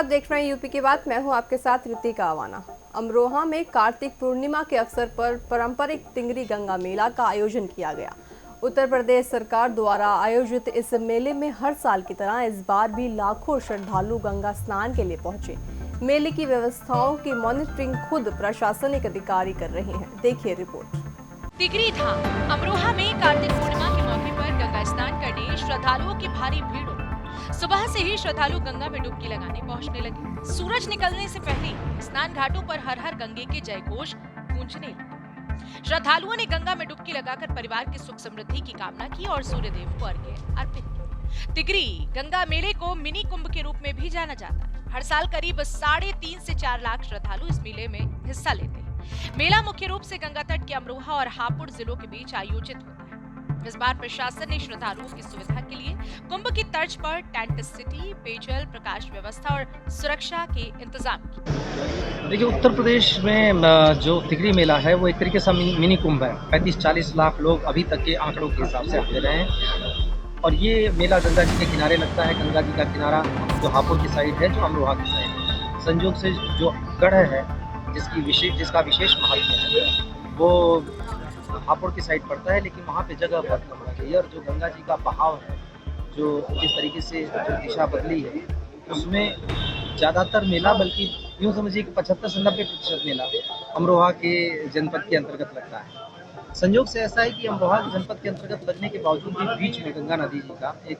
देख रहे हैं यूपी की बात। मैं हूं आपके साथ ऋतिका आवाना। अमरोहा में कार्तिक पूर्णिमा के अवसर पर पारंपरिक टिंगरी गंगा मेला का आयोजन किया गया। उत्तर प्रदेश सरकार द्वारा आयोजित इस मेले में हर साल की तरह इस बार भी लाखों श्रद्धालु गंगा स्नान के लिए पहुंचे। मेले की व्यवस्थाओं की मॉनिटरिंग खुद प्रशासनिक अधिकारी कर रहे हैं। देखिए रिपोर्ट। टिंगरी धाम अमरोहा में कार्तिक पूर्णिमा के मौके पर गंगा स्नान करने श्रद्धालुओं की भारी भीड़ उमड़ी। सुबह से ही श्रद्धालु गंगा में डुबकी लगाने पहुंचने लगे। सूरज निकलने से पहले स्नान घाटों पर हर हर गंगे के जयघोष गूंजने लगे। श्रद्धालुओं ने गंगा में डुबकी लगाकर परिवार की सुख समृद्धि की कामना की और सूर्य देव को अर्घ्य अर्पित किया। टिंगरी गंगा मेले को मिनी कुंभ के रूप में भी जाना जाता है। हर साल करीब 3.5 से 4 लाख श्रद्धालु इस मेले में हिस्सा लेते हैं। मेला मुख्य रूप से गंगा तट के अमरोहा और हापुड़ जिलों के बीच आयोजित होता है। इस बार प्रशासन ने श्रद्धालुओं की सुविधा के लिए कुंभ की तर्ज पर टेंट सिटी, पेयजल, प्रकाश व्यवस्था और सुरक्षा के इंतजाम किए। देखिए, उत्तर प्रदेश में जो टिंगरी मेला है वो एक तरीके से मिनी कुंभ है। 35-40 लाख लोग अभी तक के आंकड़ों के हिसाब से दे रहे हैं। और ये मेला गंगा जी के किनारे लगता है। गंगा जी का किनारा जो हापुड़ की साइड है, जो अमरोहा की साइड है। संयोग से जो गढ़ है जिसका विशेष महत्व है वो हापुड़ की साइड पड़ता है, लेकिन वहाँ पे जगह बहुत कम रह गई है। और जो गंगा जी का बहाव है, जो जिस तरीके से जो दिशा बदली है, उसमें ज़्यादातर मेला, बल्कि यूँ समझिए कि 75 से 90% मेला अमरोहा के जनपद के अंतर्गत लगता है। संयोग से ऐसा है कि अमरोहा के जनपद के अंतर्गत लगने के बावजूद भी बीच में गंगा नदी जी का एक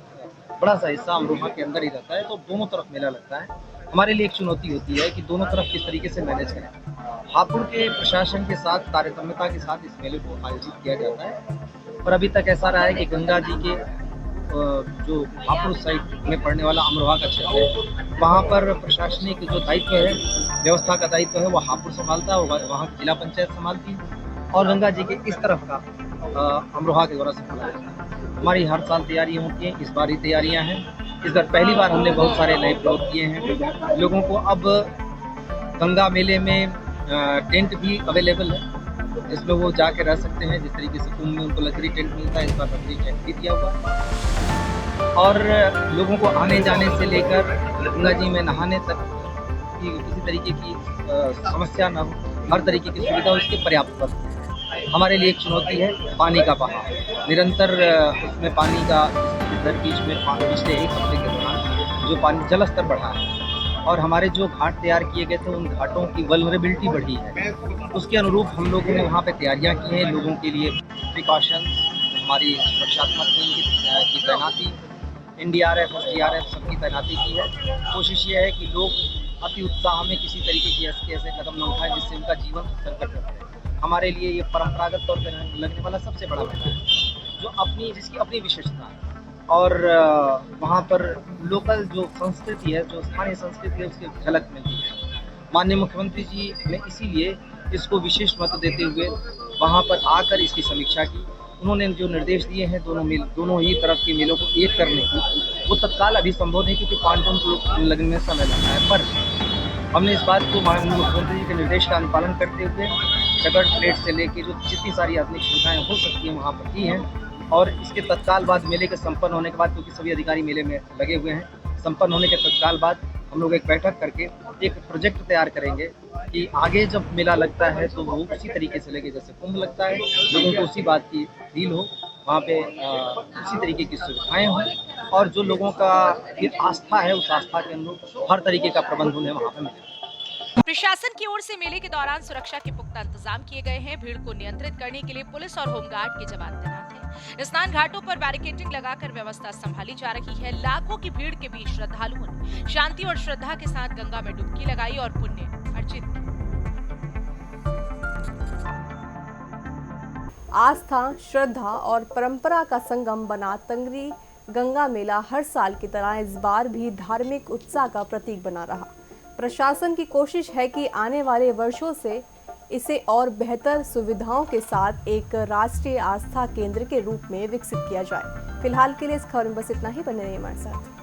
बड़ा सा हिस्सा अमरोहा के अंदर ही रहता है, तो दोनों तरफ मेला लगता है। हमारे लिए एक चुनौती होती है कि दोनों तरफ किस तरीके से मैनेज करें। हापुड़ के प्रशासन के साथ तारतम्यता के साथ इस मेले को आयोजित किया जाता है। और अभी तक ऐसा रहा है कि गंगा जी के जो हापुड़ साइड में पड़ने वाला अमरोहा का क्षेत्र है, वहाँ पर प्रशासनिक जो दायित्व है, व्यवस्था का दायित्व है, वो हापुड़ संभालता है, वहाँ की जिला पंचायत संभालती है। और गंगा जी के इस तरफ का अमरोहा के द्वारा संभाला जाता है। हमारी हर साल तैयारियाँ होती हैं, इस बार ही तैयारियाँ हैं। इस बार पहली बार हमने बहुत सारे नए प्रयोग किए हैं। लोगों को अब गंगा मेले में टेंट भी अवेलेबल है, जिसमें वो जाके रह सकते हैं। जिस तरीके से कुंभ में उनको लकड़ी टेंट मिलता है, इस बार लकड़ी टेंट भी दिया हुआ है। और लोगों को आने जाने से लेकर गंगा जी में नहाने तक की किसी तरीके की समस्या न हो, हर तरीके की सुविधा उसके पर्याप्त है। हमारे लिए एक चुनौती है पानी का बहाव। निरंतर उसमें पानी का बीच में पिछले 1 हफ्ते के दौरान जो पानी जल स्तर बढ़ा है, और हमारे जो घाट तैयार किए गए थे, उन घाटों की वल्नरेबिलिटी बढ़ी है। उसके अनुरूप हम लोगों ने वहाँ पे तैयारियाँ की हैं। लोगों के लिए प्रिकॉशन, हमारी सुरक्षात्मक टीम की तैनाती, NDRF, SDRF सबकी तैनाती की है। कोशिश ये है कि लोग अति उत्साह में किसी तरीके की ऐसे कदम न उठाएं जिससे उनका जीवन संकट में पड़े। हमारे लिए ये परंपरागत तौर पर लगने वाला सबसे बड़ा मेला है, जो जिसकी अपनी विशेषता है। और वहाँ पर लोकल जो संस्कृति है, जो स्थानीय संस्कृति है, उसकी झलक मिलती है। माननीय मुख्यमंत्री जी ने इसीलिए इसको विशेष महत्व देते हुए वहाँ पर आकर इसकी समीक्षा की। उन्होंने जो निर्देश दिए हैं दोनों ही तरफ के मेलों को एक करने की, वो तत्काल अभी संभव नहीं, क्योंकि पांडुन को लगने में समय लगता है। पर हमने इस बात को माननीय मुख्यमंत्री जी के निर्देश का अनुपालन करते हुए चकड़ प्लेट से लेकर जो जितनी सारी आधुनिक सुविधाएँ हो सकती हैं वहाँ पर की हैं। और इसके तत्काल बाद, मेले के संपन्न होने के बाद, क्योंकि सभी अधिकारी मेले में लगे हुए हैं, संपन्न होने के तत्काल बाद हम लोग एक बैठक करके एक प्रोजेक्ट तैयार करेंगे कि आगे जब मेला लगता है तो वो उसी तरीके से लगे जैसे कुंभ लगता है। लोगों को उसी बात की फील हो, वहाँ पे उसी तरीके की सुविधाएँ हों, और जो लोगों का आस्था है, उस आस्था के अनुरूप हर तरीके का प्रबंध उन्हें वहाँ पर मिले। प्रशासन की ओर से मेले के दौरान सुरक्षा के पुख्ता इंतजाम किए गए हैं। भीड़ को नियंत्रित करने के लिए पुलिस और होमगार्ड के जवान तैनात हैं। स्नान घाटों पर बैरिकेडिंग लगाकर व्यवस्था संभाली जा रही है। लाखों की भीड़ के बीच श्रद्धालुओं ने शांति और श्रद्धा के साथ गंगा में डुबकी लगाई और पुण्य अर्जित किया। आस्था, श्रद्धा और परंपरा का संगम बना टिंगरी गंगा मेला हर साल की तरह इस बार भी धार्मिक उत्साह का प्रतीक बना रहा। प्रशासन की कोशिश है कि आने वाले वर्षों से इसे और बेहतर सुविधाओं के साथ एक राष्ट्रीय आस्था केंद्र के रूप में विकसित किया जाए। फिलहाल के लिए इस खबर में बस इतना ही। बने रहिए हमारे साथ।